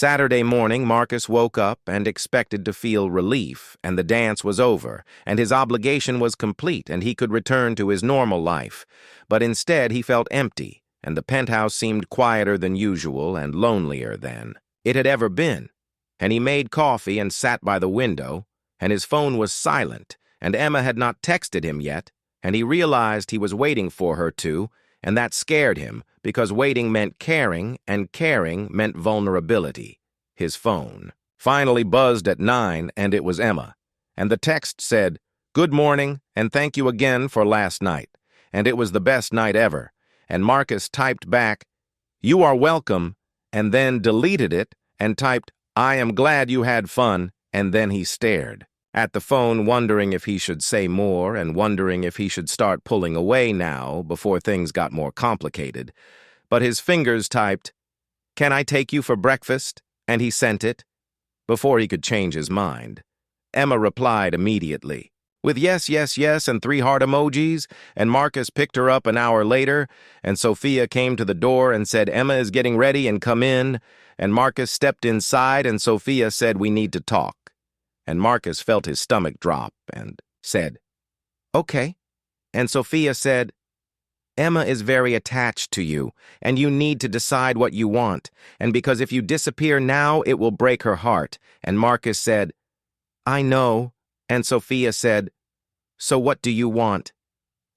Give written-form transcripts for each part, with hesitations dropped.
Saturday morning, Marcus woke up and expected to feel relief, and the dance was over, and his obligation was complete, and he could return to his normal life. But instead, he felt empty, and the penthouse seemed quieter than usual and lonelier than it had ever been. And he made coffee and sat by the window, and his phone was silent, and Emma had not texted him yet, and he realized he was waiting for her to, and that scared him, because waiting meant caring, and caring meant vulnerability. His phone finally buzzed at 9, and it was Emma. And the text said, "Good morning, and thank you again for last night. And it was the best night ever." And Marcus typed back, "You are welcome," and then deleted it and typed, "I am glad you had fun," and then he stared at the phone, wondering if he should say more and wondering if he should start pulling away now before things got more complicated. But his fingers typed, "Can I take you for breakfast?" and he sent it before he could change his mind. Emma replied immediately with yes, yes, yes, and 3 heart emojis, and Marcus picked her up an hour later, and Sophia came to the door and said, "Emma is getting ready and come in," and Marcus stepped inside and Sophia said, "We need to talk." And Marcus felt his stomach drop and said, "Okay." And Sophia said, "Emma is very attached to you, and you need to decide what you want, and because if you disappear now, it will break her heart." And Marcus said, "I know." And Sophia said, "So what do you want?"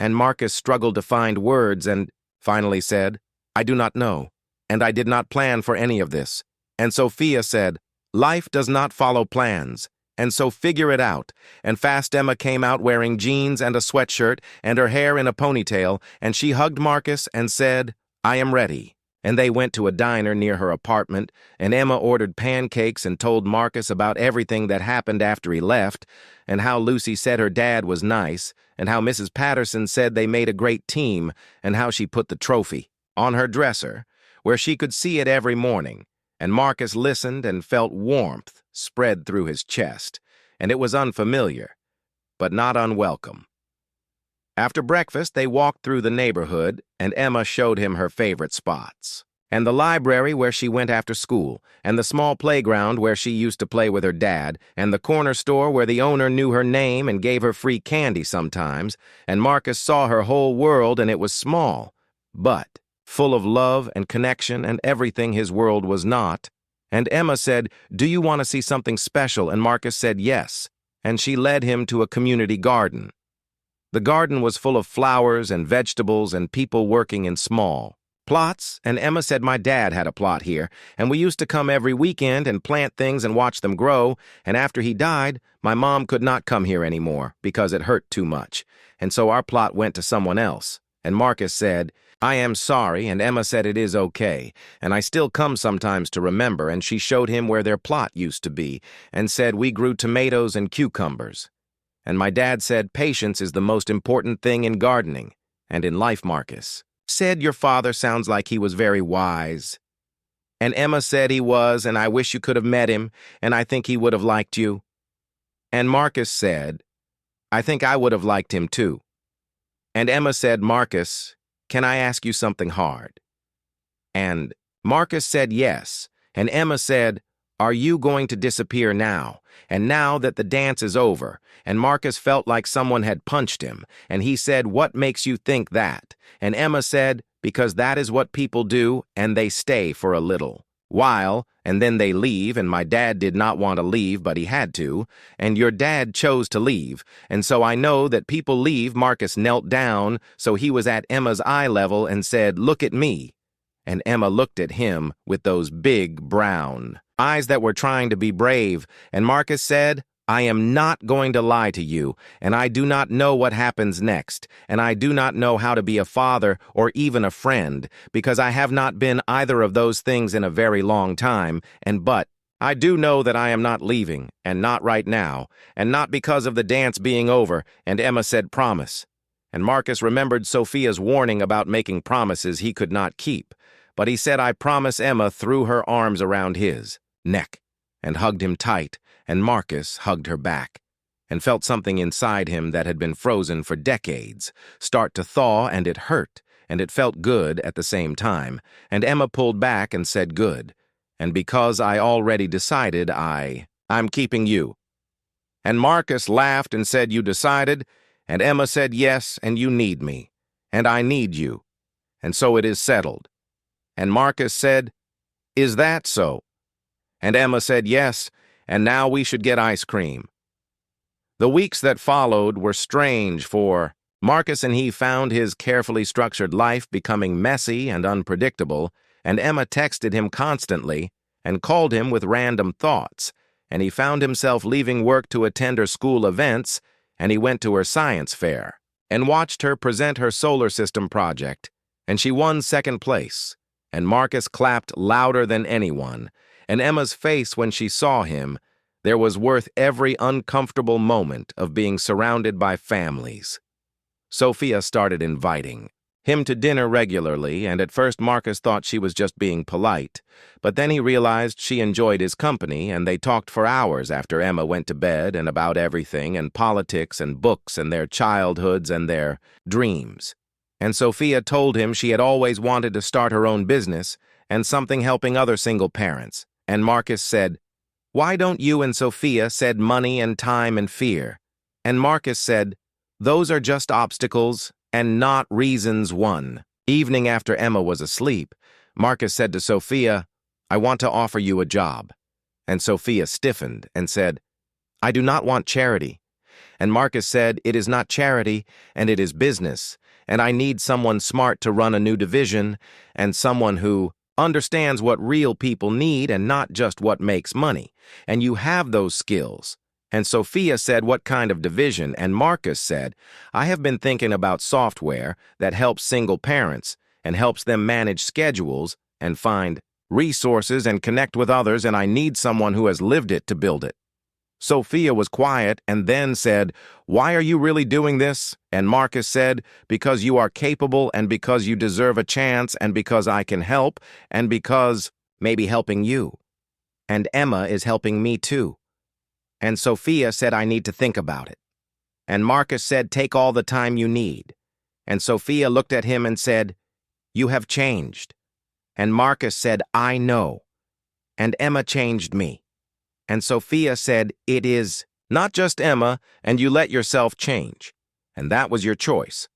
And Marcus struggled to find words and finally said, "I do not know, and I did not plan for any of this." And Sophia said, "Life does not follow plans. And so figure it out." And fast Emma came out wearing jeans and a sweatshirt and her hair in a ponytail, and she hugged Marcus and said, "I am ready." And they went to a diner near her apartment, and Emma ordered pancakes and told Marcus about everything that happened after he left, and how Lucy said her dad was nice, and how Mrs. Patterson said they made a great team, and how she put the trophy on her dresser, where she could see it every morning. And Marcus listened and felt warmth spread through his chest, and it was unfamiliar, but not unwelcome. After breakfast, they walked through the neighborhood, and Emma showed him her favorite spots, and the library where she went after school, and the small playground where she used to play with her dad, and the corner store where the owner knew her name and gave her free candy sometimes, and Marcus saw her whole world, and it was small, but full of love and connection and everything his world was not. And Emma said, "Do you want to see something special?" And Marcus said yes, and she led him to a community garden. The garden was full of flowers and vegetables and people working in small plots, and Emma said my dad had a plot here, and we used to come every weekend and plant things and watch them grow, and after he died, my mom could not come here anymore because it hurt too much, and so our plot went to someone else. And Marcus said, "I am sorry," and Emma said it is okay, and I still come sometimes to remember, and she showed him where their plot used to be, and said we grew tomatoes and cucumbers. And my dad said patience is the most important thing in gardening and in life. Marcus said your father sounds like he was very wise. And Emma said he was, and I wish you could have met him, and I think he would have liked you. And Marcus said, I think I would have liked him too. And Emma said, "Marcus, can I ask you something hard?" And Marcus said yes, and Emma said, "Are you going to disappear now? And now that the dance is over?" And Marcus felt like someone had punched him, and he said, "What makes you think that?" And Emma said, "Because that is what people do, and they stay for a little while, and then they leave, and my dad did not want to leave, but he had to, and your dad chose to leave, and so I know that people leave." Marcus knelt down, so he was at Emma's eye level, and said, "Look at me." And Emma looked at him with those big brown eyes that were trying to be brave, and Marcus said, "I am not going to lie to you, and I do not know what happens next, and I do not know how to be a father or even a friend, because I have not been either of those things in a very long time, but I do know that I am not leaving, and not right now, and not because of the dance being over." And Emma said, "Promise." And Marcus remembered Sophia's warning about making promises he could not keep, but he said, "I promise." Emma threw her arms around his neck and hugged him tight, and Marcus hugged her back, and felt something inside him that had been frozen for decades start to thaw, and it hurt, and it felt good at the same time, and Emma pulled back and said, "Good." And because I already decided, I'm keeping you." And Marcus laughed and said, "You decided?" And Emma said, "Yes, and you need me. And I need you. And so it is settled." And Marcus said, "Is that so?" And Emma said, "Yes, and now we should get ice cream." The weeks that followed were strange, for Marcus and he found his carefully structured life becoming messy and unpredictable, and Emma texted him constantly and called him with random thoughts, and he found himself leaving work to attend her school events, and he went to her science fair and watched her present her solar system project, and she won second place, and Marcus clapped louder than anyone, and Emma's face when she saw him, there was worth every uncomfortable moment of being surrounded by families. Sophia started inviting him to dinner regularly, and at first Marcus thought she was just being polite, but then he realized she enjoyed his company, and they talked for hours after Emma went to bed and about everything, and politics and books and their childhoods and their dreams. And Sophia told him she had always wanted to start her own business and something helping other single parents, and Marcus said, "Why don't you and Sophia said money and time and fear?" And Marcus said, "Those are just obstacles and not reasons." One evening after Emma was asleep, Marcus said to Sophia, "I want to offer you a job." And Sophia stiffened and said, "I do not want charity." And Marcus said, "It is not charity, and it is business, and I need someone smart to run a new division, and someone who understands what real people need and not just what makes money, and you have those skills." And Sophia said, "What kind of division?" And Marcus said, "I have been thinking about software that helps single parents and helps them manage schedules and find resources and connect with others, and I need someone who has lived it to build it." Sophia was quiet and then said, "Why are you really doing this?" And Marcus said, "Because you are capable, and because you deserve a chance, and because I can help, and because maybe helping you. And Emma is helping me too." And Sophia said, "I need to think about it." And Marcus said, "Take all the time you need." And Sophia looked at him and said, "You have changed." And Marcus said, "I know." And Emma changed me. And Sophia said, "It is not just Emma, and you let yourself change. And that was your choice."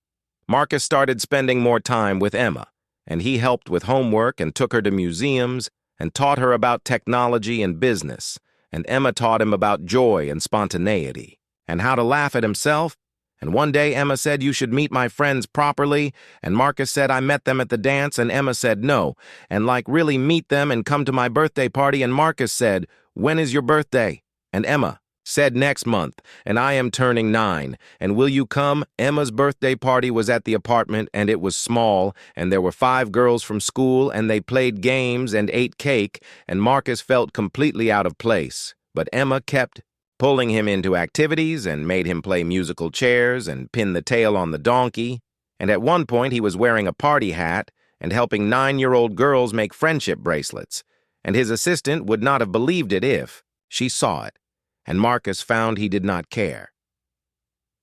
Marcus started spending more time with Emma, and he helped with homework and took her to museums and taught her about technology and business, and Emma taught him about joy and spontaneity and how to laugh at himself. And one day Emma said, "You should meet my friends properly," and Marcus said, "I met them at the dance," and Emma said, "No, and like really meet them and come to my birthday party," and Marcus said, "When is your birthday?" And Emma said, "Next month, and I am turning 9, and will you come?" Emma's birthday party was at the apartment, and it was small, and there were 5 girls from school, and they played games and ate cake, and Marcus felt completely out of place. But Emma kept pulling him into activities and made him play musical chairs and pin the tail on the donkey, and at one point he was wearing a party hat and helping 9-year-old girls make friendship bracelets, and his assistant would not have believed it if she saw it, and Marcus found he did not care.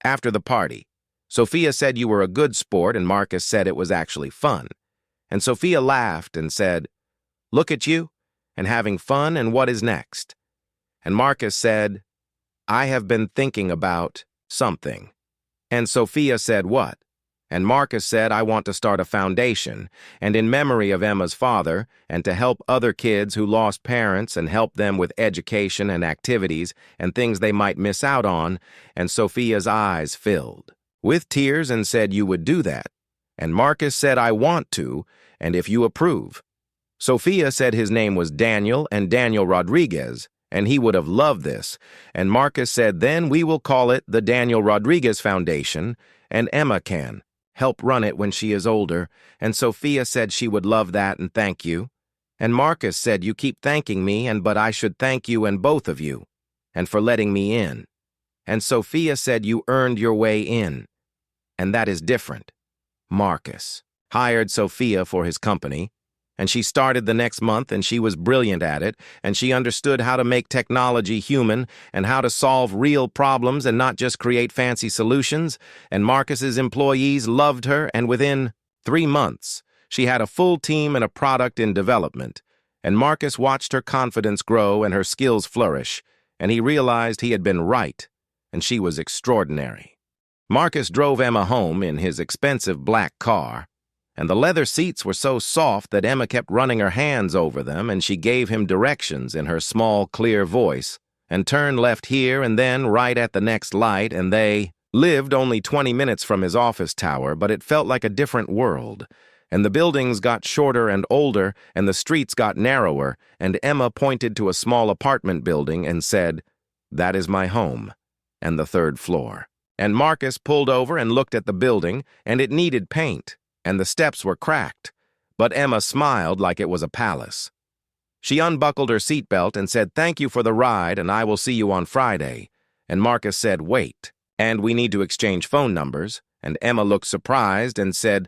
After the party, Sophia said, "You were a good sport," and Marcus said it was actually fun. And Sophia laughed and said, "Look at you, and having fun, and what is next?" And Marcus said, "I have been thinking about something." And Sophia said, "What?" And Marcus said, "I want to start a foundation, and in memory of Emma's father, and to help other kids who lost parents and help them with education and activities and things they might miss out on." And Sophia's eyes filled with tears and said, "You would do that." And Marcus said, "I want to, and if you approve." Sophia said his name was Daniel, and Daniel Rodriguez, and he would have loved this. And Marcus said, "Then we will call it the Daniel Rodriguez Foundation, and Emma can help run it when she is older." And Sophia said she would love that and thank you. And Marcus said, "You keep thanking me, but I should thank you and both of you, and for letting me in." And Sophia said, "You earned your way in, and that is different." Marcus hired Sophia for his company, and she started the next month, and she was brilliant at it, and she understood how to make technology human and how to solve real problems and not just create fancy solutions, and Marcus's employees loved her, and within 3 months, she had a full team and a product in development, and Marcus watched her confidence grow and her skills flourish, and he realized he had been right, and she was extraordinary. Marcus drove Emma home in his expensive black car, and the leather seats were so soft that Emma kept running her hands over them, and she gave him directions in her small, clear voice, and turned left here and then right at the next light, and they lived only 20 minutes from his office tower, but it felt like a different world. And the buildings got shorter and older, and the streets got narrower, and Emma pointed to a small apartment building and said, "That is my home, and the 3rd floor." And Marcus pulled over and looked at the building, and it needed paint, and the steps were cracked. But Emma smiled like it was a palace. She unbuckled her seatbelt and said, "Thank you for the ride, and I will see you on Friday." And Marcus said, "Wait, and we need to exchange phone numbers." And Emma looked surprised and said,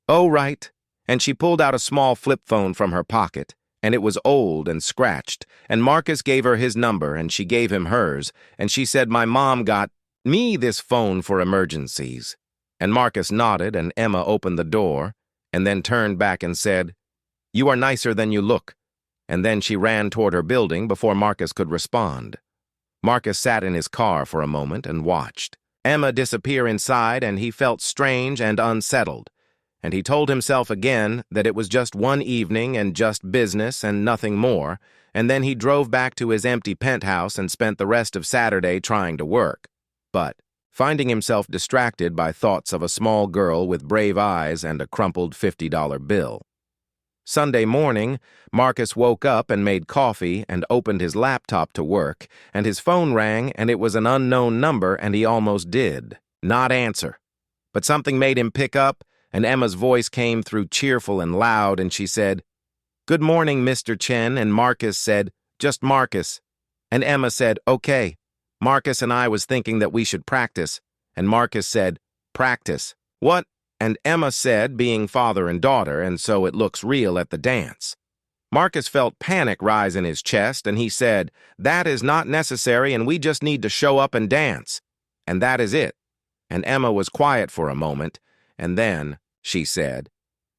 "Oh, right." And she pulled out a small flip phone from her pocket, and it was old and scratched, and Marcus gave her his number, and she gave him hers, and she said, "My mom got me this phone for emergencies." And Marcus nodded, and Emma opened the door, and then turned back and said, "You are nicer than you look." And then she ran toward her building before Marcus could respond. Marcus sat in his car for a moment and watched Emma disappear inside, and he felt strange and unsettled. And he told himself again that it was just one evening and just business and nothing more, and then he drove back to his empty penthouse and spent the rest of Saturday trying to work. But, finding himself distracted by thoughts of a small girl with brave eyes and a crumpled $50 bill. Sunday morning, Marcus woke up and made coffee and opened his laptop to work, and his phone rang, and it was an unknown number, and he almost did not answer. But something made him pick up, and Emma's voice came through cheerful and loud, and she said, "Good morning, Mr. Chen," and Marcus said, "Just Marcus." And Emma said, "Okay. Marcus and I was thinking that we should practice." And Marcus said, "Practice? What?" And Emma said, "Being father and daughter, and so it looks real at the dance." Marcus felt panic rise in his chest, and he said, "That is not necessary, and we just need to show up and dance. And that is it." And Emma was quiet for a moment, and then she said,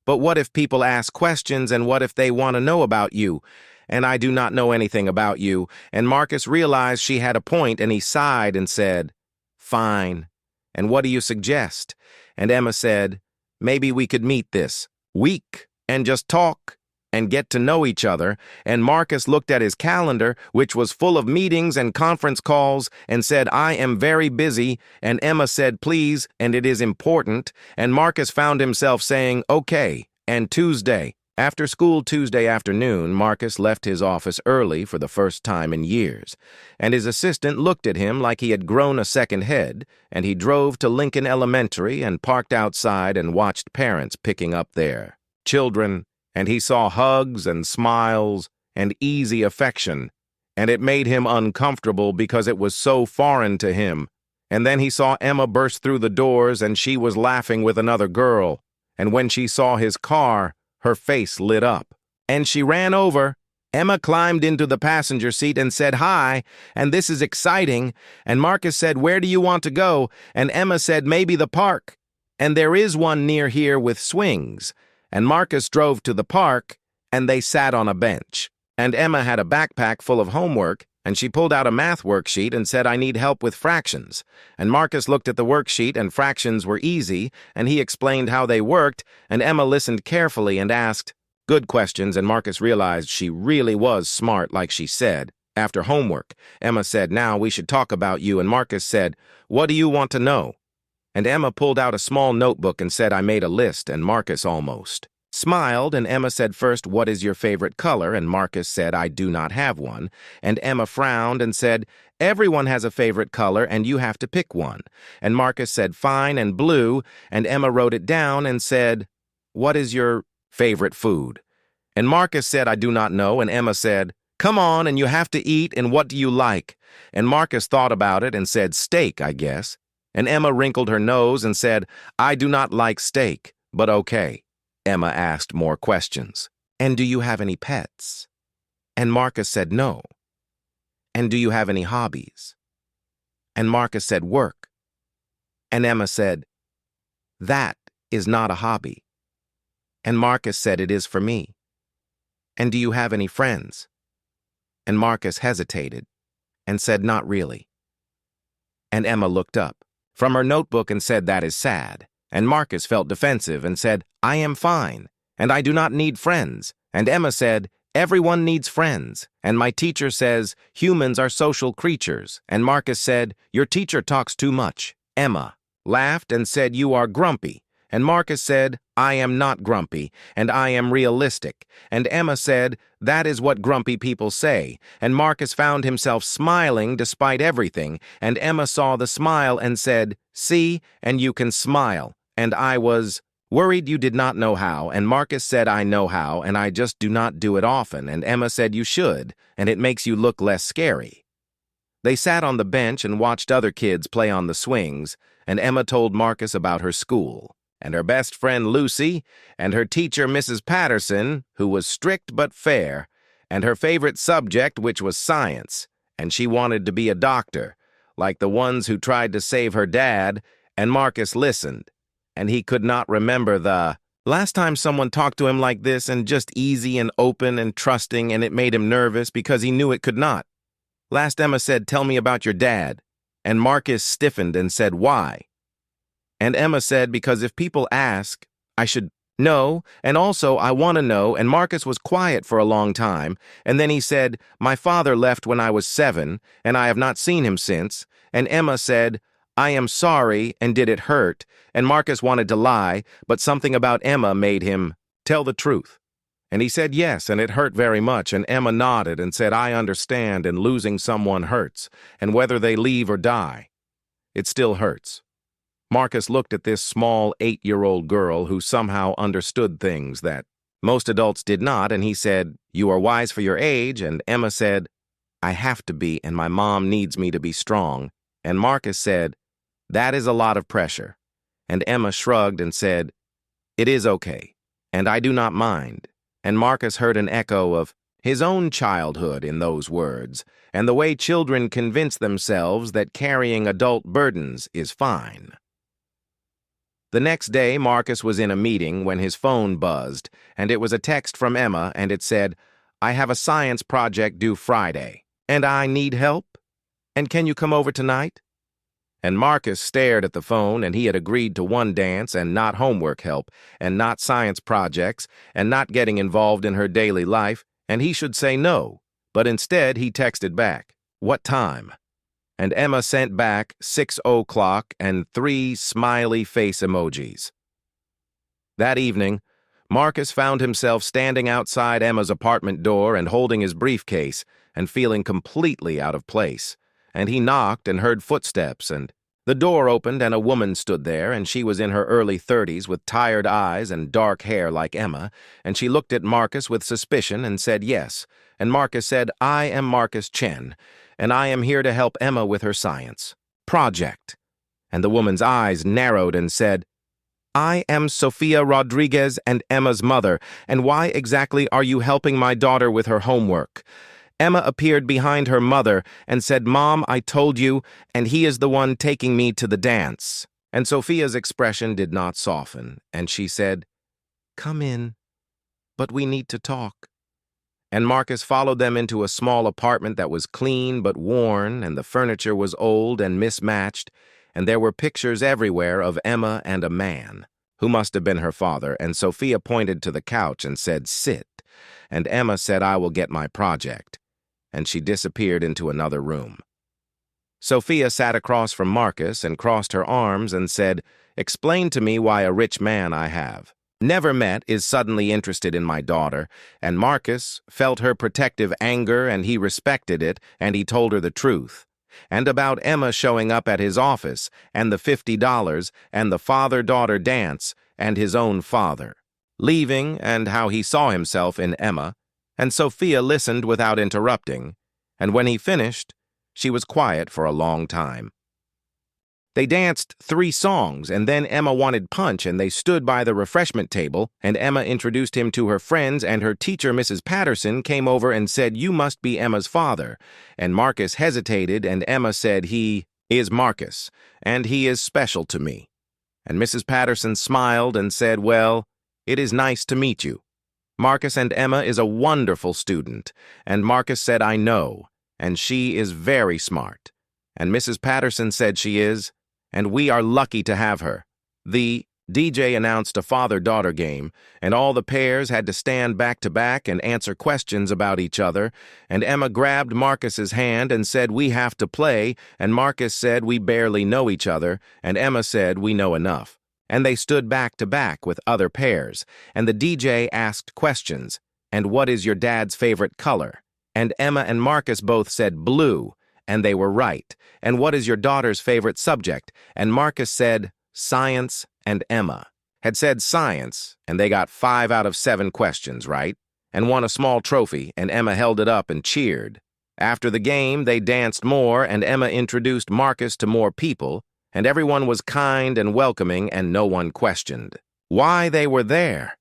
"But what if people ask questions, and what if they want to know about you? And I do not know anything about you." And Marcus realized she had a point, and he sighed and said, "Fine. And what do you suggest?" And Emma said, "Maybe we could meet this week and just talk and get to know each other." And Marcus looked at his calendar, which was full of meetings and conference calls, and said, "I am very busy." And Emma said, "Please, and it is important." And Marcus found himself saying, "Okay." And Tuesday, after school Tuesday afternoon, Marcus left his office early for the first time in years, and his assistant looked at him like he had grown a second head, and he drove to Lincoln Elementary and parked outside and watched parents picking up their children, and he saw hugs and smiles and easy affection, and it made him uncomfortable because it was so foreign to him. And then he saw Emma burst through the doors, and she was laughing with another girl, and when she saw his car, her face lit up, and she ran over. Emma climbed into the passenger seat and said, "Hi, and this is exciting." And Marcus said, "Where do you want to go?" And Emma said, "Maybe the park. And there is one near here with swings." And Marcus drove to the park, and they sat on a bench. And Emma had a backpack full of homework, and she pulled out a math worksheet and said, "I need help with fractions." And Marcus looked at the worksheet, and fractions were easy, and he explained how they worked, and Emma listened carefully and asked good questions, and Marcus realized she really was smart, like she said. After homework, Emma said, "Now we should talk about you," and Marcus said, "What do you want to know?" And Emma pulled out a small notebook and said, "I made a list," and Marcus almost smiled, and Emma said first, "What is your favorite color?" And Marcus said, "I do not have one." And Emma frowned and said, "Everyone has a favorite color, and you have to pick one." And Marcus said, "Fine," and blue, and Emma wrote it down and said, "What is your favorite food?" And Marcus said, "I do not know," and Emma said, "Come on, and you have to eat, and what do you like?" And Marcus thought about it and said, "Steak, I guess." And Emma wrinkled her nose and said, "I do not like steak, but okay." Emma asked more questions. "And do you have any pets?" And Marcus said, "No." "And do you have any hobbies?" And Marcus said, "Work." And Emma said, "That is not a hobby." And Marcus said, "It is for me." And do you have any friends? And Marcus hesitated and said, not really. And Emma looked up from her notebook and said, that is sad. And Marcus felt defensive and said, I am fine, and I do not need friends. And Emma said, everyone needs friends. And my teacher says, humans are social creatures. And Marcus said, your teacher talks too much. Emma laughed and said, you are grumpy. And Marcus said, I am not grumpy, and I am realistic. And Emma said, that is what grumpy people say. And Marcus found himself smiling despite everything, and Emma saw the smile and said, see, and you can smile. And I was worried you did not know how, and Marcus said, I know how, and I just do not do it often. And Emma said, you should, and it makes you look less scary. They sat on the bench and watched other kids play on the swings, and Emma told Marcus about her school, and her best friend Lucy, and her teacher Mrs. Patterson, who was strict but fair, and her favorite subject, which was science, and she wanted to be a doctor, like the ones who tried to save her dad, and Marcus listened, and he could not remember the last time someone talked to him like this and just easy and open and trusting, and it made him nervous because he knew it could not. Last Emma said, tell me about your dad, and Marcus stiffened and said, why? And Emma said, because if people ask, I should know, and also I want to know, and Marcus was quiet for a long time, and then he said, my father left when I was 7, and I have not seen him since, and Emma said, I am sorry, and did it hurt, and Marcus wanted to lie, but something about Emma made him tell the truth. And he said yes, and it hurt very much, and Emma nodded and said, I understand, and losing someone hurts, and whether they leave or die, it still hurts. Marcus looked at this small 8-year-old girl who somehow understood things that most adults did not, and he said, you are wise for your age, and Emma said, I have to be, and my mom needs me to be strong. And Marcus said, that is a lot of pressure. And Emma shrugged and said, it is okay, and I do not mind. And Marcus heard an echo of his own childhood in those words, and the way children convince themselves that carrying adult burdens is fine. The next day, Marcus was in a meeting when his phone buzzed, and it was a text from Emma, and it said, I have a science project due Friday, and I need help, and can you come over tonight? And Marcus stared at the phone, and he had agreed to one dance and not homework help, and not science projects, and not getting involved in her daily life, and he should say no, but instead he texted back, what time? And Emma sent back 6:00 and 3 smiley face emojis. That evening, Marcus found himself standing outside Emma's apartment door and holding his briefcase and feeling completely out of place. And he knocked and heard footsteps, and the door opened and a woman stood there, and she was in her early 30s with tired eyes and dark hair like Emma, and she looked at Marcus with suspicion and said yes. And Marcus said, I am Marcus Chen, and I am here to help Emma with her science project. And the woman's eyes narrowed and said, I am Sofia Rodriguez and Emma's mother, and why exactly are you helping my daughter with her homework? Emma appeared behind her mother and said, Mom, I told you, and he is the one taking me to the dance. And Sophia's expression did not soften, and she said, Come in, but we need to talk. And Marcus followed them into a small apartment that was clean but worn, and the furniture was old and mismatched, and there were pictures everywhere of Emma and a man, who must have been her father, and Sophia pointed to the couch and said, Sit, and Emma said, I will get my project, and she disappeared into another room. Sophia sat across from Marcus and crossed her arms and said, Explain to me why a rich man I have never met is suddenly interested in my daughter, and Marcus felt her protective anger, and he respected it, and he told her the truth. And about Emma showing up at his office, and the $50, and the father-daughter dance, and his own father leaving, and how he saw himself in Emma, and Sophia listened without interrupting, and when he finished, she was quiet for a long time. They danced 3 songs, and then Emma wanted punch, and they stood by the refreshment table, and Emma introduced him to her friends, and her teacher, Mrs. Patterson, came over and said, You must be Emma's father. And Marcus hesitated, and Emma said, He is Marcus, and he is special to me. And Mrs. Patterson smiled and said, Well, it is nice to meet you. Marcus and Emma is a wonderful student, and Marcus said, I know, and she is very smart. And Mrs. Patterson said she is, and we are lucky to have her. The DJ announced a father-daughter game, and all the pairs had to stand back-to-back and answer questions about each other, and Emma grabbed Marcus's hand and said, we have to play, and Marcus said, we barely know each other, and Emma said, we know enough. And they stood back-to-back with other pairs, and the DJ asked questions, and what is your dad's favorite color? And Emma and Marcus both said blue, and they were right. And what is your daughter's favorite subject? And Marcus said science, and Emma had said science, and they got 5 out of 7 questions right, and won a small trophy, and Emma held it up and cheered. After the game, they danced more, and Emma introduced Marcus to more people, and everyone was kind and welcoming, and no one questioned why they were there.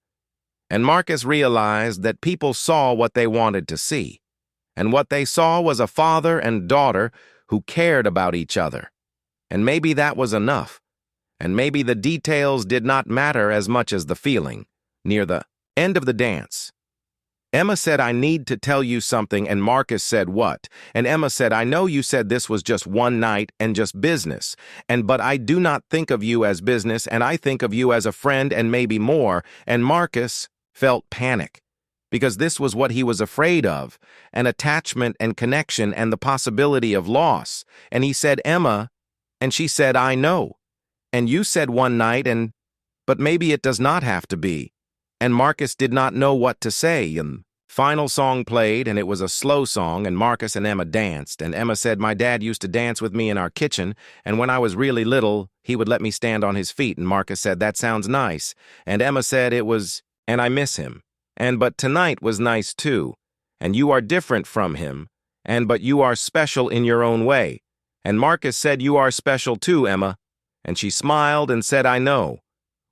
And Marcus realized that people saw what they wanted to see, and what they saw was a father and daughter who cared about each other. And maybe that was enough. And maybe the details did not matter as much as the feeling. Near the end of the dance, Emma said, I need to tell you something, and Marcus said, what? And Emma said, I know you said this was just one night and just business, but I do not think of you as business, and I think of you as a friend and maybe more. And Marcus felt panic, because this was what he was afraid of, an attachment and connection and the possibility of loss. And he said, Emma, and she said, I know. And you said one night, but maybe it does not have to be. And Marcus did not know what to say, and final song played, and it was a slow song, and Marcus and Emma danced, and Emma said, my dad used to dance with me in our kitchen, and when I was really little, he would let me stand on his feet, and Marcus said, that sounds nice, and Emma said it was, and I miss him, but tonight was nice too, and you are different from him, but you are special in your own way, and Marcus said, you are special too, Emma. And she smiled and said, I know.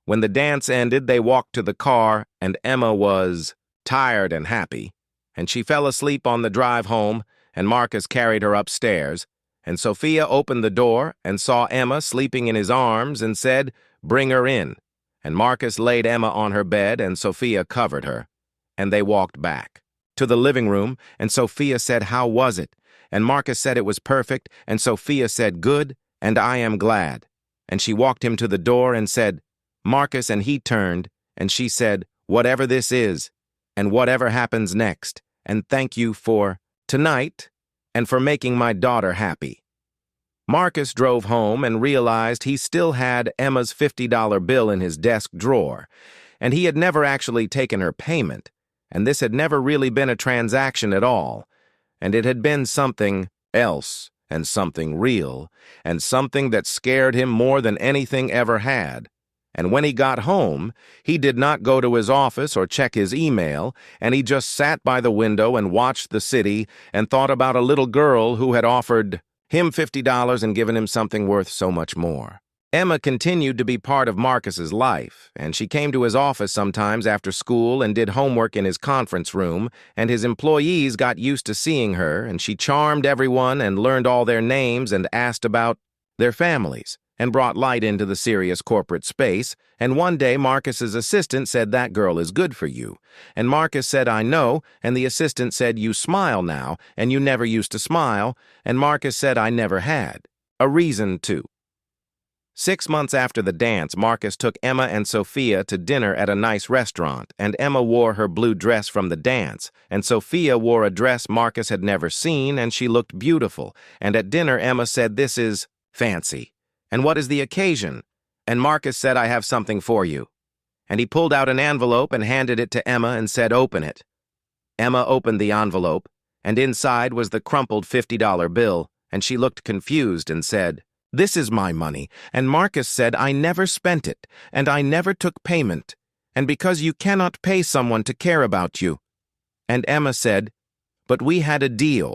When the dance ended, they walked to the car, and Emma was tired and happy, and she fell asleep on the drive home, and Marcus carried her upstairs, and Sophia opened the door and saw Emma sleeping in his arms and said, bring her in. And Marcus laid Emma on her bed, and Sophia covered her, and they walked back to the living room, and Sophia said, how was it? And Marcus said it was perfect, and Sophia said, good, and I am glad. And she walked him to the door and said, Marcus, and he turned, and she said, whatever this is, and whatever happens next, and thank you for tonight, and for making my daughter happy. Marcus drove home and realized he still had Emma's $50 bill in his desk drawer, and he had never actually taken her payment, and this had never really been a transaction at all, and it had been something else, and something real, and something that scared him more than anything ever had. And when he got home, he did not go to his office or check his email, and he just sat by the window and watched the city and thought about a little girl who had offered him $50 and given him something worth so much more. Emma continued to be part of Marcus's life, and she came to his office sometimes after school and did homework in his conference room, and his employees got used to seeing her, and she charmed everyone and learned all their names and asked about their families, and brought light into the serious corporate space, and one day Marcus's assistant said, that girl is good for you. And Marcus said, I know, and the assistant said, you smile now, and you never used to smile, and Marcus said, I never had. A reason to. 6 months after the dance, Marcus took Emma and Sophia to dinner at a nice restaurant, and Emma wore her blue dress from the dance, and Sophia wore a dress Marcus had never seen, and she looked beautiful, and at dinner Emma said, this is fancy. And what is the occasion? And Marcus said, I have something for you. And he pulled out an envelope and handed it to Emma and said, open it. Emma opened the envelope, and inside was the crumpled $50 bill, and she looked confused and said, this is my money, and Marcus said, I never spent it, and I never took payment, and because you cannot pay someone to care about you. And Emma said, but we had a deal.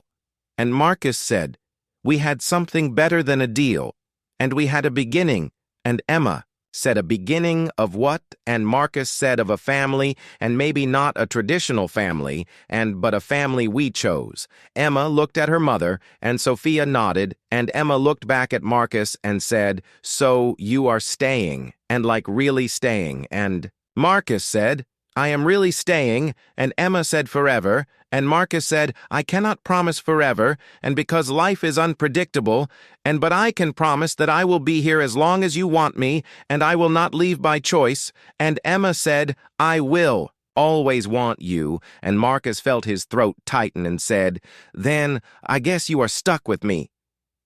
And Marcus said, we had something better than a deal, and we had a beginning. And Emma said, a beginning of what? And Marcus said, of a family, and maybe not a traditional family, but a family we chose. Emma looked at her mother, and Sophia nodded, and Emma looked back at Marcus and said, so you are staying, and like really staying, and Marcus said, I am really staying, and Emma said forever, and Marcus said, I cannot promise forever, and because life is unpredictable, but I can promise that I will be here as long as you want me, and I will not leave by choice, and Emma said, I will always want you, and Marcus felt his throat tighten and said, Then, I guess you are stuck with me.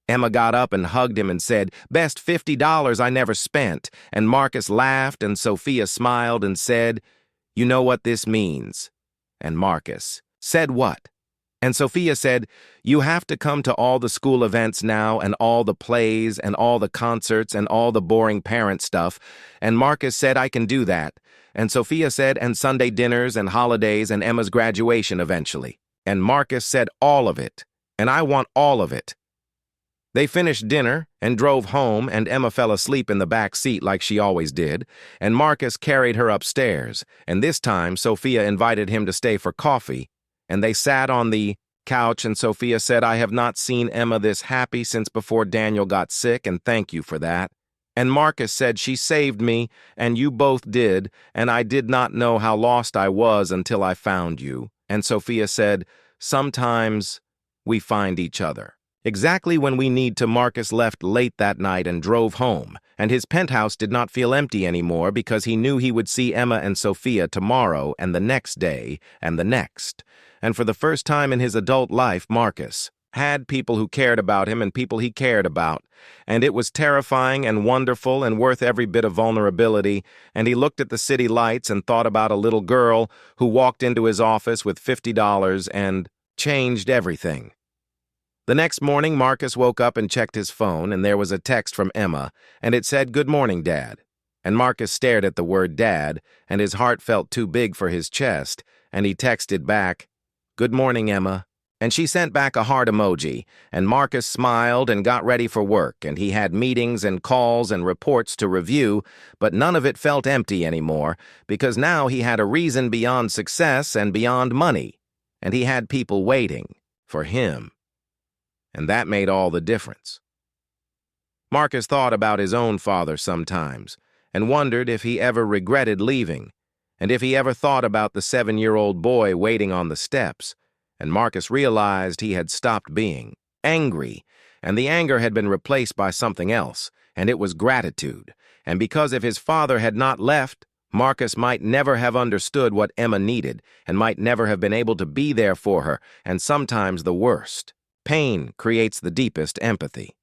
Emma got up and hugged him and said, Best $50 I never spent, and Marcus laughed and Sophia smiled and said, You know what this means. And Marcus said what? And Sophia said, You have to come to all the school events now and all the plays and all the concerts and all the boring parent stuff. And Marcus said, I can do that. And Sophia said, and Sunday dinners and holidays and Emma's graduation eventually. And Marcus said, all of it. And I want all of it. They finished dinner and drove home, and Emma fell asleep in the back seat like she always did, and Marcus carried her upstairs, and this time Sophia invited him to stay for coffee, and they sat on the couch, and Sophia said, I have not seen Emma this happy since before Daniel got sick, and thank you for that. And Marcus said, She saved me, and you both did, and I did not know how lost I was until I found you. And Sophia said, Sometimes we find each other. Exactly when we need to, Marcus left late that night and drove home, and his penthouse did not feel empty anymore because he knew he would see Emma and Sophia tomorrow and the next day and the next. And for the first time in his adult life, Marcus had people who cared about him and people he cared about, and it was terrifying and wonderful and worth every bit of vulnerability, and he looked at the city lights and thought about a little girl who walked into his office with $50 and changed everything. The next morning, Marcus woke up and checked his phone, and there was a text from Emma, and it said, Good morning, Dad. And Marcus stared at the word Dad, and his heart felt too big for his chest, and he texted back, Good morning, Emma. And she sent back a heart emoji, and Marcus smiled and got ready for work, and he had meetings and calls and reports to review, but none of it felt empty anymore, because now he had a reason beyond success and beyond money, and he had people waiting for him. And that made all the difference. Marcus thought about his own father sometimes, and wondered if he ever regretted leaving, and if he ever thought about the 7-year-old boy waiting on the steps, and Marcus realized he had stopped being angry, and the anger had been replaced by something else, and it was gratitude, and because if his father had not left, Marcus might never have understood what Emma needed, and might never have been able to be there for her, and sometimes the worst. Pain creates the deepest empathy.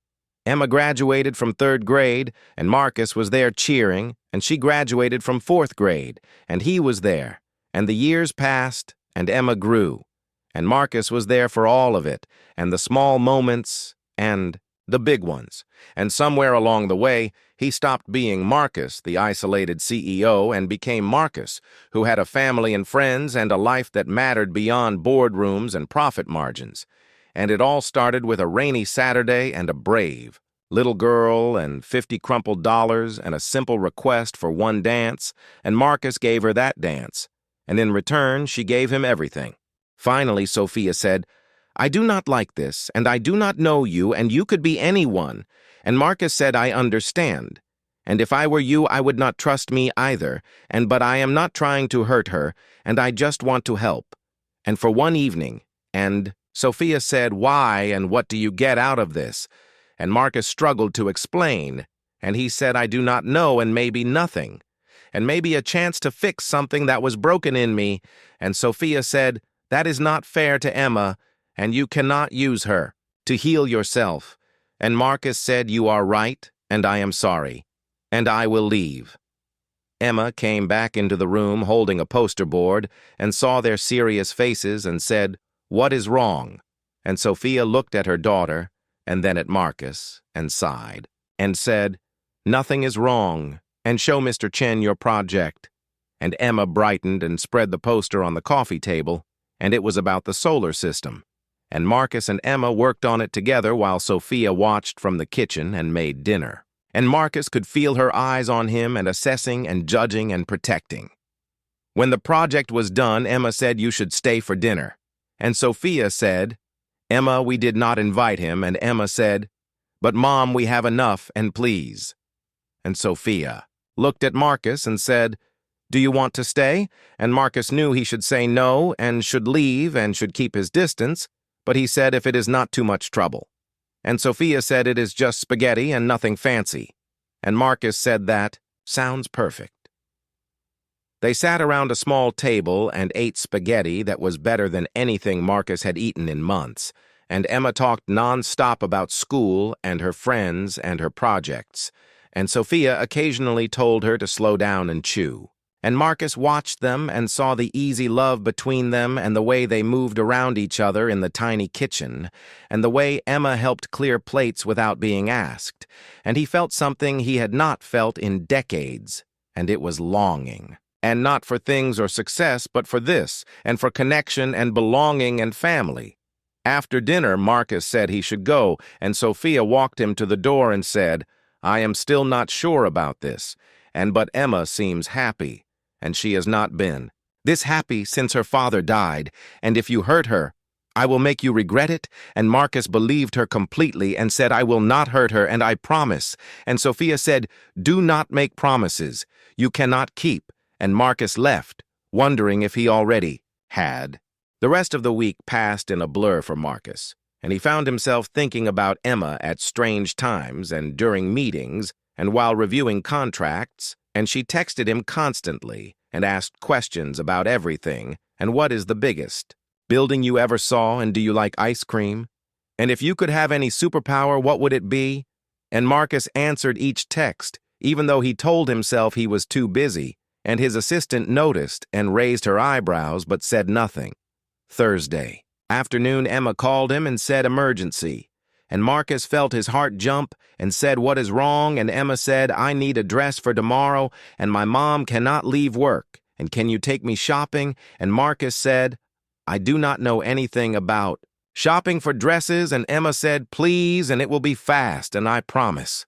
Emma graduated from 3rd grade, and Marcus was there cheering, and she graduated from 4th grade, and he was there, and the years passed, and Emma grew, and Marcus was there for all of it, and the small moments, and the big ones, and somewhere along the way, he stopped being Marcus, the isolated CEO, and became Marcus, who had a family and friends and a life that mattered beyond boardrooms and profit margins. And it all started with a rainy Saturday and a brave little girl and 50 crumpled dollars and a simple request for one dance, and Marcus gave her that dance, and in return she gave him everything. Finally, Sophia said, I do not like this, and I do not know you, and you could be anyone. And Marcus said, I understand. And if I were you, I would not trust me either, but I am not trying to hurt her, and I just want to help. And for one evening, and Sophia said, Why, and what do you get out of this? And Marcus struggled to explain, and he said, I do not know, and maybe nothing, and maybe a chance to fix something that was broken in me. And Sophia said, That is not fair to Emma, and you cannot use her to heal yourself. And Marcus said, You are right, and I am sorry, and I will leave. Emma came back into the room holding a poster board and saw their serious faces and said, What is wrong? And Sophia looked at her daughter, and then at Marcus, and sighed, and said, Nothing is wrong, and show Mr. Chen your project. And Emma brightened and spread the poster on the coffee table, and it was about the solar system. And Marcus and Emma worked on it together while Sophia watched from the kitchen and made dinner. And Marcus could feel her eyes on him and assessing and judging and protecting. When the project was done, Emma said, You should stay for dinner. And Sophia said, Emma, we did not invite him, and Emma said, But Mom, we have enough, and please. And Sophia looked at Marcus and said, "Do you want to stay?" And Marcus knew he should say no and should leave and should keep his distance, but he said if it is not too much trouble. And Sophia said it is just spaghetti and nothing fancy. And Marcus said that sounds perfect. They sat around a small table and ate spaghetti that was better than anything Marcus had eaten in months, and Emma talked non-stop about school and her friends and her projects, and Sophia occasionally told her to slow down and chew. And Marcus watched them and saw the easy love between them and the way they moved around each other in the tiny kitchen, and the way Emma helped clear plates without being asked, and he felt something he had not felt in decades, and it was longing. And not for things or success, but for this, and for connection and belonging and family. After dinner, Marcus said he should go, and Sophia walked him to the door and said, "I am still not sure about this, but Emma seems happy, and she has not been. This happy since her father died, and if you hurt her, I will make you regret it." And Marcus believed her completely and said, "I will not hurt her, and I promise." And Sophia said, "Do not make promises you cannot keep." And Marcus left, wondering if he already had. The rest of the week passed in a blur for Marcus, and he found himself thinking about Emma at strange times and during meetings and while reviewing contracts, and she texted him constantly and asked questions about everything, and what is the biggest building you ever saw, and do you like ice cream? And if you could have any superpower, what would it be? And Marcus answered each text, even though he told himself he was too busy, and his assistant noticed and raised her eyebrows but said nothing. Thursday afternoon, Emma called him and said emergency, and Marcus felt his heart jump and said, "What is wrong?" And Emma said, "I need a dress for tomorrow, and my mom cannot leave work, and can you take me shopping?" And Marcus said, "I do not know anything about shopping for dresses," and Emma said, "Please, and it will be fast, and I promise."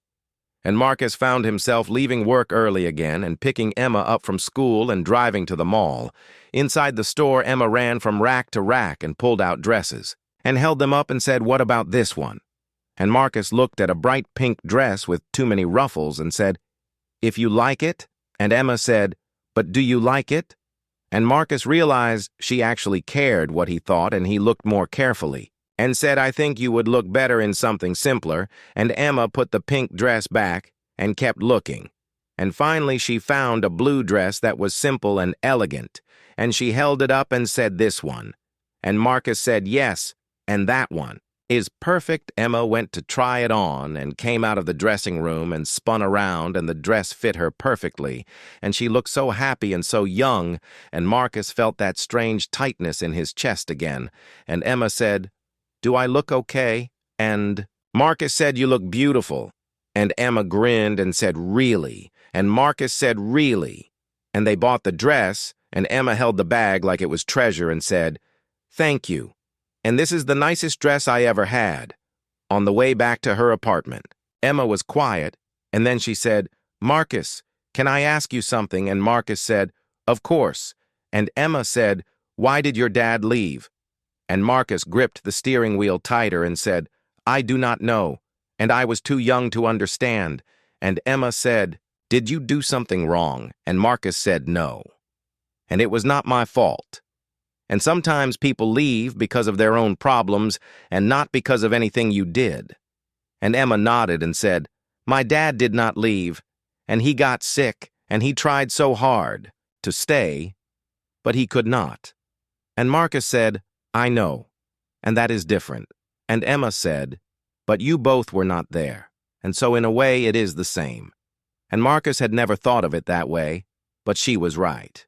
And Marcus found himself leaving work early again and picking Emma up from school and driving to the mall. Inside the store, Emma ran from rack to rack and pulled out dresses and held them up and said, "What about this one?" And Marcus looked at a bright pink dress with too many ruffles and said, "If you like it?" And Emma said, "But do you like it?" And Marcus realized she actually cared what he thought, and he looked more carefully and said, "I think you would look better in something simpler." And Emma put the pink dress back and kept looking. And finally she found a blue dress that was simple and elegant, and she held it up and said, "This one." And Marcus said, "Yes, and that one is perfect." Emma went to try it on and came out of the dressing room and spun around, and the dress fit her perfectly, and she looked so happy and so young, and Marcus felt that strange tightness in his chest again. And Emma said, "Do I look okay?" And Marcus said, "You look beautiful." And Emma grinned and said, "Really?" And Marcus said, "Really?" And they bought the dress, and Emma held the bag like it was treasure and said, "Thank you. And this is the nicest dress I ever had." On the way back to her apartment, Emma was quiet, and then she said, "Marcus, can I ask you something?" And Marcus said, "Of course." And Emma said, "Why did your dad leave?" And Marcus gripped the steering wheel tighter and said, "I do not know, and I was too young to understand." And Emma said, "Did you do something wrong?" And Marcus said, "No. And it was not my fault. And sometimes people leave because of their own problems and not because of anything you did." And Emma nodded and said, "My dad did not leave, and he got sick, and he tried so hard to stay, but he could not." And Marcus said, "I know, and that is different." And Emma said, "But you both were not there, and so in a way it is the same." And Marcus had never thought of it that way, but she was right.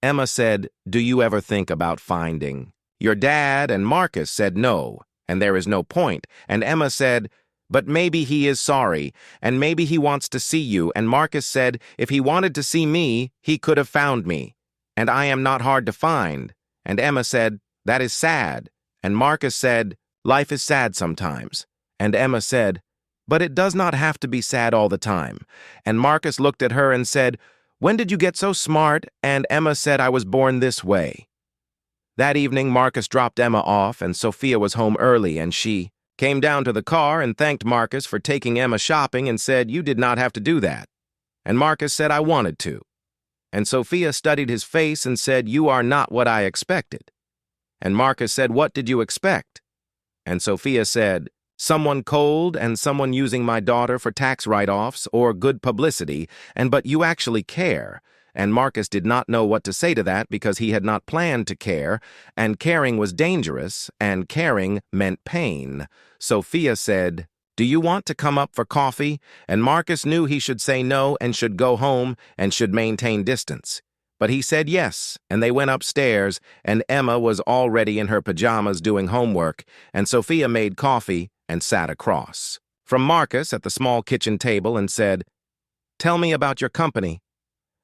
Emma said, "Do you ever think about finding your dad?" And Marcus said, "No, and there is no point." And Emma said, "But maybe he is sorry, and maybe he wants to see you." And Marcus said, "If he wanted to see me, he could have found me, and I am not hard to find." And Emma said, "That is sad." And Marcus said, "Life is sad sometimes." And Emma said, "But it does not have to be sad all the time." And Marcus looked at her and said, "When did you get so smart?" And Emma said, "I was born this way." That evening, Marcus dropped Emma off, and Sophia was home early, and she came down to the car and thanked Marcus for taking Emma shopping and said, "You did not have to do that." And Marcus said, "I wanted to." And Sophia studied his face and said, "You are not what I expected." And Marcus said, "What did you expect?" And Sophia said, "Someone cold and someone using my daughter for tax write-offs or good publicity, but you actually care." And Marcus did not know what to say to that because he had not planned to care, and caring was dangerous, and caring meant pain. Sophia said, "Do you want to come up for coffee?" And Marcus knew he should say no and should go home and should maintain distance. But he said yes, and they went upstairs, and Emma was already in her pajamas doing homework, and Sophia made coffee and sat across from Marcus at the small kitchen table and said, "Tell me about your company."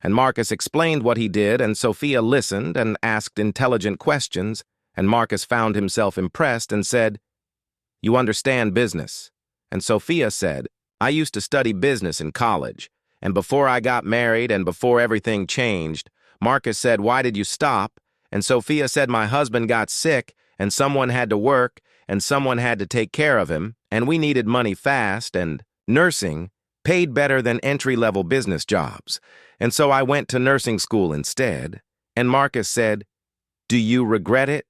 And Marcus explained what he did, and Sophia listened and asked intelligent questions, and Marcus found himself impressed and said, "You understand business." And Sophia said, "I used to study business in college, and before I got married and before everything changed." Marcus said, "Why did you stop?" And Sophia said, "My husband got sick, and someone had to work, and someone had to take care of him, and we needed money fast, and nursing paid better than entry-level business jobs. And so I went to nursing school instead." And Marcus said, "Do you regret it?"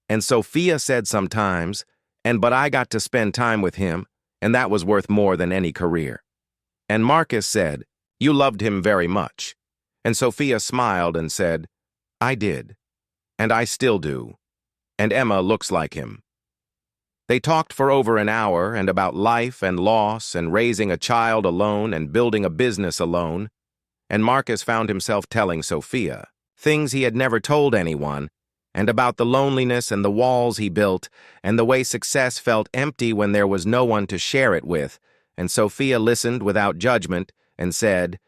And Sophia said, "Sometimes, but I got to spend time with him, and that was worth more than any career." And Marcus said, "You loved him very much." And Sophia smiled and said, "I did, and I still do, and Emma looks like him." They talked for over an hour and about life and loss and raising a child alone and building a business alone, and Marcus found himself telling Sophia things he had never told anyone, and about the loneliness and the walls he built, and the way success felt empty when there was no one to share it with, and Sophia listened without judgment and said,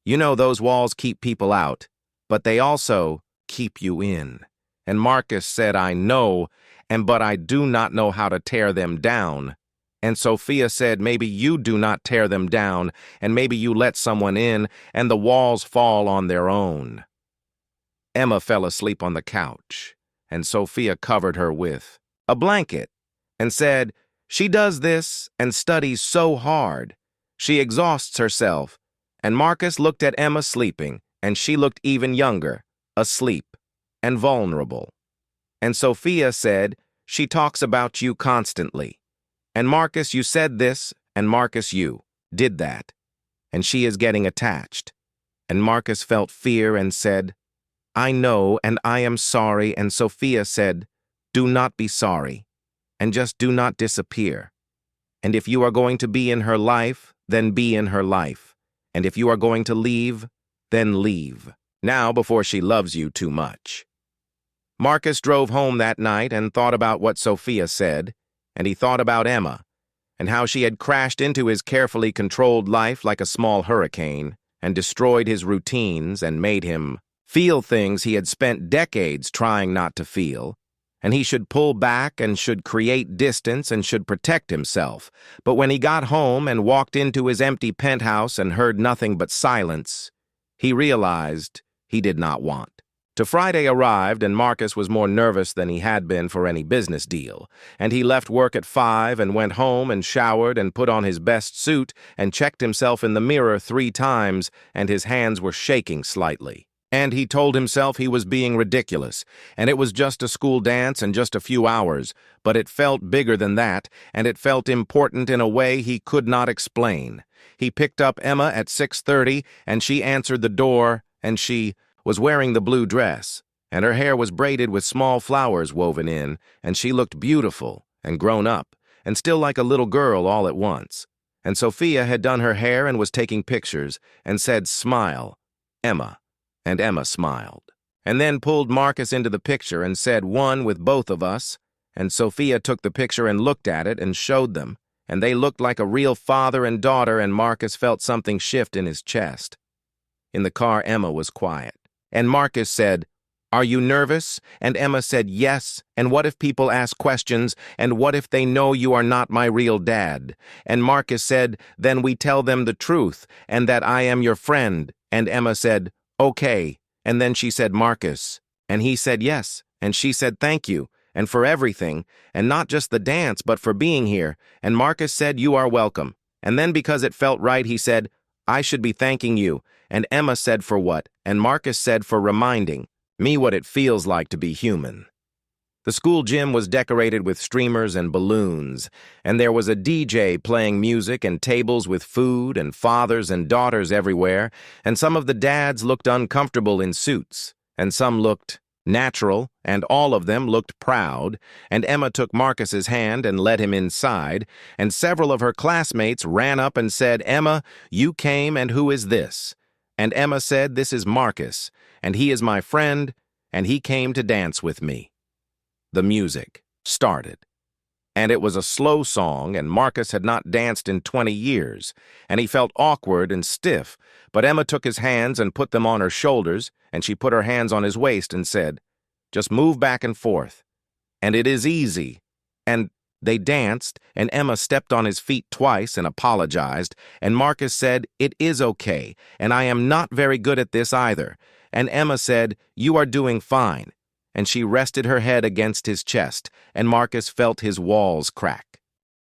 "You know those walls keep people out, but they also keep you in." And Marcus said, "I know, but I do not know how to tear them down." And Sophia said, "Maybe you do not tear them down, and maybe you let someone in, and the walls fall on their own." Emma fell asleep on the couch, and Sophia covered her with a blanket and said, "She does this and studies so hard. She exhausts herself." And Marcus looked at Emma sleeping, and she looked even younger, asleep, and vulnerable. And Sophia said, "She talks about you constantly. And Marcus, you said this, and Marcus, you did that. And she is getting attached." And Marcus felt fear and said, "I know, and I am sorry." And Sophia said, "Do not be sorry, and just do not disappear. And if you are going to be in her life, then be in her life. And if you are going to leave, then leave, now before she loves you too much." Marcus drove home that night and thought about what Sophia said, and he thought about Emma, and how she had crashed into his carefully controlled life like a small hurricane, and destroyed his routines and made him feel things he had spent decades trying not to feel, and he should pull back and should create distance and should protect himself. But when he got home and walked into his empty penthouse and heard nothing but silence, he realized he did not want. Friday arrived, and Marcus was more nervous than he had been for any business deal, and he left work at 5 and went home and showered and put on his best suit and checked himself in the mirror 3 times, and his hands were shaking slightly. And he told himself he was being ridiculous, and it was just a school dance and just a few hours, but it felt bigger than that, and it felt important in a way he could not explain. He picked up Emma at 6:30, and she answered the door, and she was wearing the blue dress, and her hair was braided with small flowers woven in, and she looked beautiful and grown up, and still like a little girl all at once. And Sophia had done her hair and was taking pictures, and said, "Smile, Emma." And Emma smiled, and then pulled Marcus into the picture and said, "One with both of us." And Sophia took the picture and looked at it and showed them, and they looked like a real father and daughter, and Marcus felt something shift in his chest. In the car, Emma was quiet, and Marcus said, "Are you nervous?" And Emma said, "Yes, and what if people ask questions, and what if they know you are not my real dad?" And Marcus said, "Then we tell them the truth, and that I am your friend." And Emma said, "Okay." And then she said, "Marcus." And he said, "Yes." And she said, "Thank you, and for everything, and not just the dance, but for being here." And Marcus said, "You are welcome." And then because it felt right, he said, I should be thanking you. And Emma said for what, and Marcus said for reminding me what it feels like to be human. The school gym was decorated with streamers and balloons, and there was a DJ playing music and tables with food and fathers and daughters everywhere, and some of the dads looked uncomfortable in suits, and some looked natural, and all of them looked proud, and Emma took Marcus's hand and led him inside, and several of her classmates ran up and said, "Emma, you came, and who is this?" And Emma said, "This is Marcus, and he is my friend, and he came to dance with me." The music started, and it was a slow song, and Marcus had not danced in 20 years, and he felt awkward and stiff, but Emma took his hands and put them on her shoulders, and she put her hands on his waist and said, "Just move back and forth, and it is easy." And they danced, and Emma stepped on his feet twice and apologized, and Marcus said, "It is okay, and I am not very good at this either." And Emma said, "You are doing fine." And she rested her head against his chest, and Marcus felt his walls crack.